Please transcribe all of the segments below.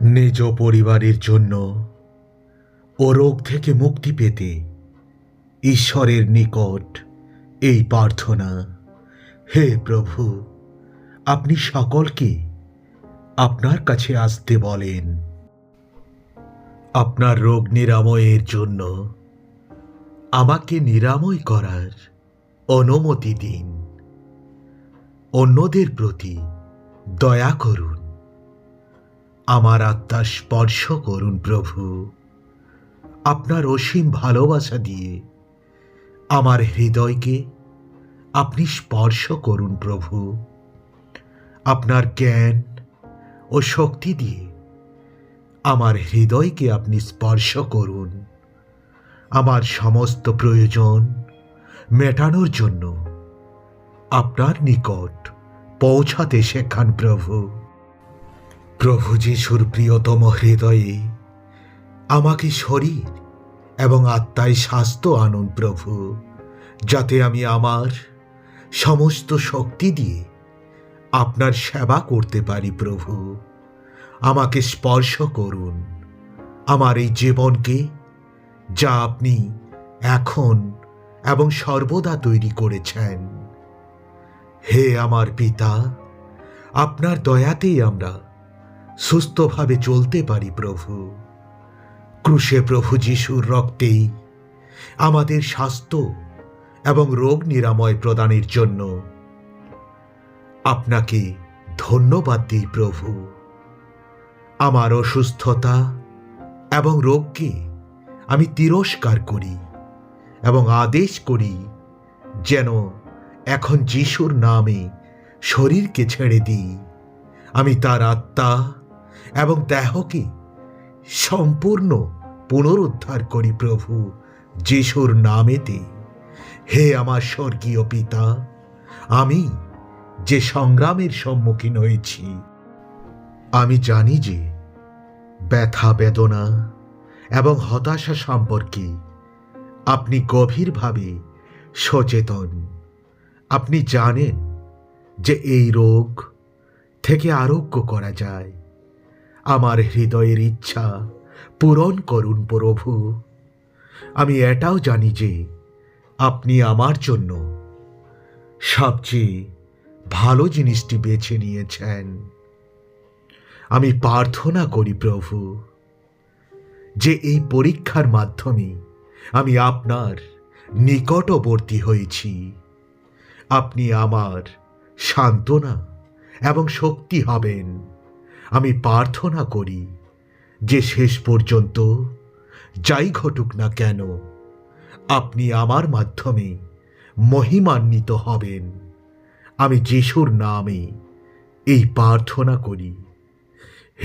নিজ পরিবারের জন্য ও রোগ থেকে মুক্তি পেতে ঈশ্বরের নিকট এই প্রার্থনা। হে প্রভু, আপনি সকলকে আপনার কাছে আসতে বলেন। আপনার রোগ নিরাময়ের জন্য আমাকে নিরাময় করার অনুমতি দিন। অন্যদের প্রতি দয়া করুন। আমার আত্মা স্পর্শ করুন প্রভু। আপনার অসীম ভালোবাসা দিয়ে আমার হৃদয়কে আপনি স্পর্শ করুন প্রভু। আপনার জ্ঞান ও শক্তি দিয়ে আমার হৃদয়কে আপনি স্পর্শ করুন। আমার সমস্ত প্রয়োজন মেটানোর জন্য আপনার নিকট পৌঁছাতে শেখান প্রভু। প্রভু যিশুর প্রিয়তম হৃদয়ে আমাকে শরীর এবং আত্মায় স্বাস্থ্য আনুন প্রভু, যাতে আমি আমার সমস্ত শক্তি দিয়ে আপনার সেবা করতে পারি প্রভু। আমাকে স্পর্শ করুন আমার এই জীবনকে, যা আপনি এখন এবং সর্বদা তৈরি করেছেন। হে আমার পিতা, আপনার দয়াতেই আমরা সুস্থভাবে চলতে পারি প্রভু। ক্রুশে প্রভু যিশুর রক্তেই আমাদের স্বাস্থ্য এবং রোগ নিরাময় প্রদানের জন্য আপনাকে ধন্যবাদ দিই প্রভু। আমার অসুস্থতা এবং রোগকে আমি তিরস্কার করি এবং আদেশ করি যেন এখন যিশুর নামে শরীরকে ছেড়ে দিই। আমি তার আত্মা এবং দেহকে সম্পূর্ণ পুনরুদ্ধার করি প্রভু যিশুর নামেতে। হে আমার স্বর্গীয় পিতা, আমি যে সংগ্রামের সম্মুখীন হয়েছি, আমি জানি যে ব্যথা বেদনা এবং হতাশা সম্পর্কে আপনি গভীরভাবে সচেতন। আপনি জানেন যে এই রোগ থেকে আরোগ্য করা যায়। আমার হৃদয়ের ইচ্ছা পূরণ করুন প্রভু। আমি এটাও জানি যে আপনি আমার জন্য সবচেয়ে ভালো জিনিসটি বেছে নিয়েছেন। আমি প্রার্থনা করি প্রভু যে এই পরীক্ষার মাধ্যমে আমি আপনার নিকটবর্তী হয়েছি। আপনি আমার সান্ত্বনা এবং শক্তি হবেন। আমি প্রার্থনা করি যে শেষ পর্যন্ত যাই ঘটুক না কেন, আপনি আমার মাধ্যমে মহিমান্বিত হবেন। আমি যিশুর নামে এই প্রার্থনা করি।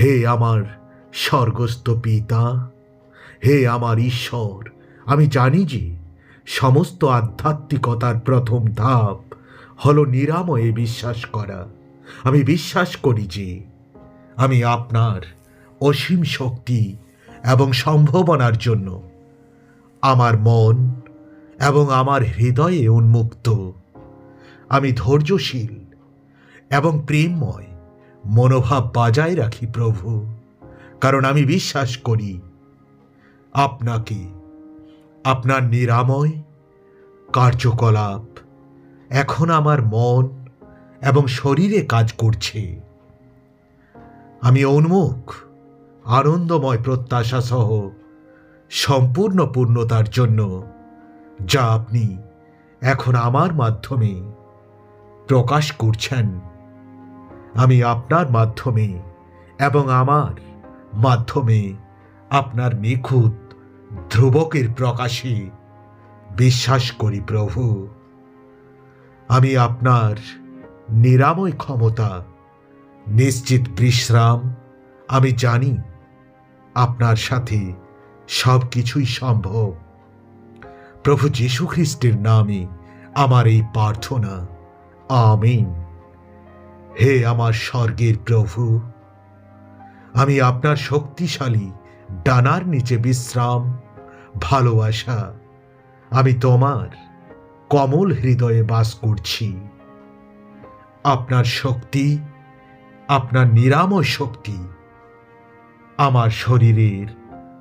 হে আমার স্বর্গস্থ পিতা, হে আমার ঈশ্বর, আমি জানি যে সমস্ত আধ্যাত্মিকতার প্রথম ধাপ হলো নিরাময়ে বিশ্বাস করা। আমি বিশ্বাস করি যে আমি আপনার অসীম শক্তি এবং সম্ভাবনার জন্য আমার মন এবং আমার হৃদয়ে উন্মুক্ত। আমি ধৈর্যশীল এবং প্রেমময় মনোভাব বজায় রাখি প্রভু, কারণ আমি বিশ্বাস করি আপনাকে, আপনার নিরাময় কার্যকলাপ এখন আমার মন এবং শরীরে কাজ করছে। আমি উন্মুখ আনন্দময় প্রত্যাশা সহ সম্পূর্ণ পূর্ণতার জন্য, যা আপনি এখন আমার মাধ্যমে প্রকাশ করছেন। আমি আপনার মাধ্যমে এবং আমার মাধ্যমে আপনার নিখুঁত ধ্রুবকের প্রকাশে বিশ্বাস করি প্রভু। আমি আপনার নিরাময় ক্ষমতা, নিশ্চিত বিশ্রাম, আমি জানি আপনার সাথে সব কিছুই সম্ভব। প্রভু যীশু খ্রিস্টের নামে আমার এই প্রার্থনা, আমিন। হে আমার স্বর্গের প্রভু, আমি আপনার শক্তিশালী ডানার নিচে বিশ্রাম, ভালোবাসা, আমি তোমার কমল হৃদয়ে বাস করছি। আপনার শক্তি, আপনার নিরাময় শক্তি আমার শরীরের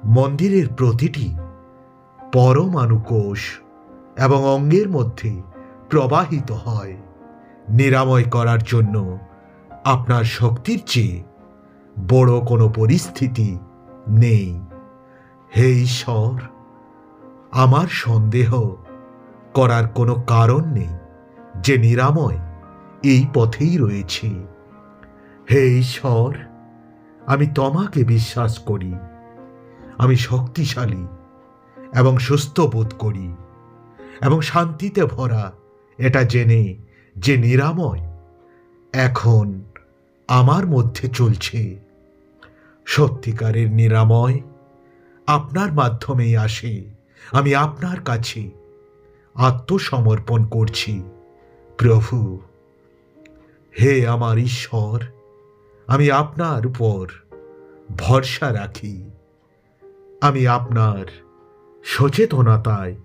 মন্দিরের প্রতিটি পরমাণু কোষ এবং অঙ্গের মধ্যে প্রবাহিত হয়। নিরাময় করার জন্য আপনার শক্তির চেয়ে বড় কোনো পরিস্থিতি নেই। হে ঈশ্বর, আমার সন্দেহ করার কোনো কারণ নেই যে নিরাময় এই পথেই রয়েছে। হে ঈশ্বর, আমি তোমাকে বিশ্বাস করি। আমি শক্তিশালী এবং সুস্থ বোধ করি এবং শান্তিতে ভরা এটা জেনে যে নিরাময় এখন আমার মধ্যে চলছে। সত্যিকারের নিরাময় আপনার মাধ্যমেই আসে। আমি আপনার কাছে আত্মসমর্পণ করছি প্রভু। হে আমার ঈশ্বর, আমি আপনার উপর ভরসা রাখি। আমি আপনার সচেতনতায়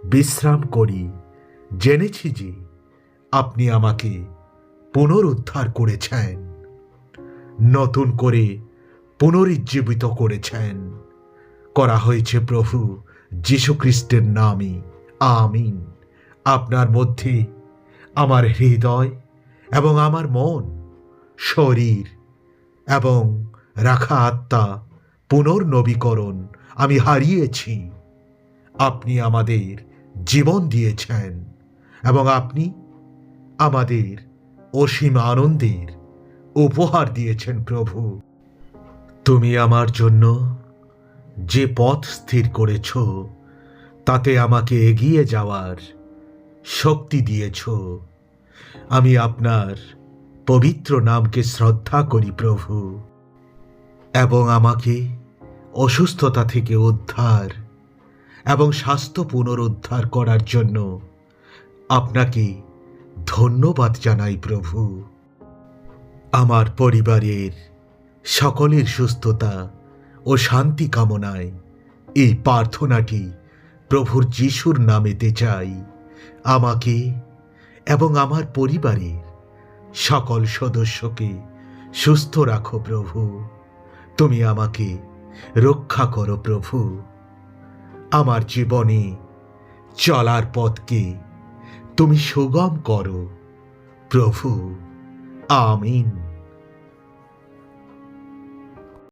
বিশ্রাম করি। জেনেছি যে আপনি আমাকে পুনরুদ্ধার করেছেন, নতুন করে পুনরুজ্জীবিত করেছেন। করা হয়েছে প্রভু যীশুখ্রিস্টের নামে। আমিন। আপনার মধ্যে আমার হৃদয় এবং আমার মন, শরীর এবং রাখা আত্মা পুনর্নবীকরণ আমি হারিয়েছি। আপনি আমাদের জীবন দিয়েছেন এবং আপনি আমাদের অসীম আনন্দের উপহার দিয়েছেন প্রভু। তুমি আমার জন্য যে পথ স্থির করেছ তাতে আমাকে এগিয়ে যাওয়ার শক্তি দিয়েছ। আমি আপনার পবিত্র নামকে শ্রদ্ধা করি প্রভু, এবং আমাকে অসুস্থতা থেকে উদ্ধার এবং স্বাস্থ্য পুনরুদ্ধার করার জন্য আপনাকে ধন্যবাদ জানাই প্রভু। আমার পরিবারের সকলের সুস্থতা ও শান্তি কামনায় এই প্রার্থনাটি প্রভুর যিশুর নামেতে চাই। আমাকে এবং আমার পরিবারের সকল সদস্যকে সুস্থ রাখো প্রভু। তুমি আমাকে রক্ষা করো প্রভু। আমার জীবনে চলার পথকে তুমি সুগম করো প্রভু। আমিন।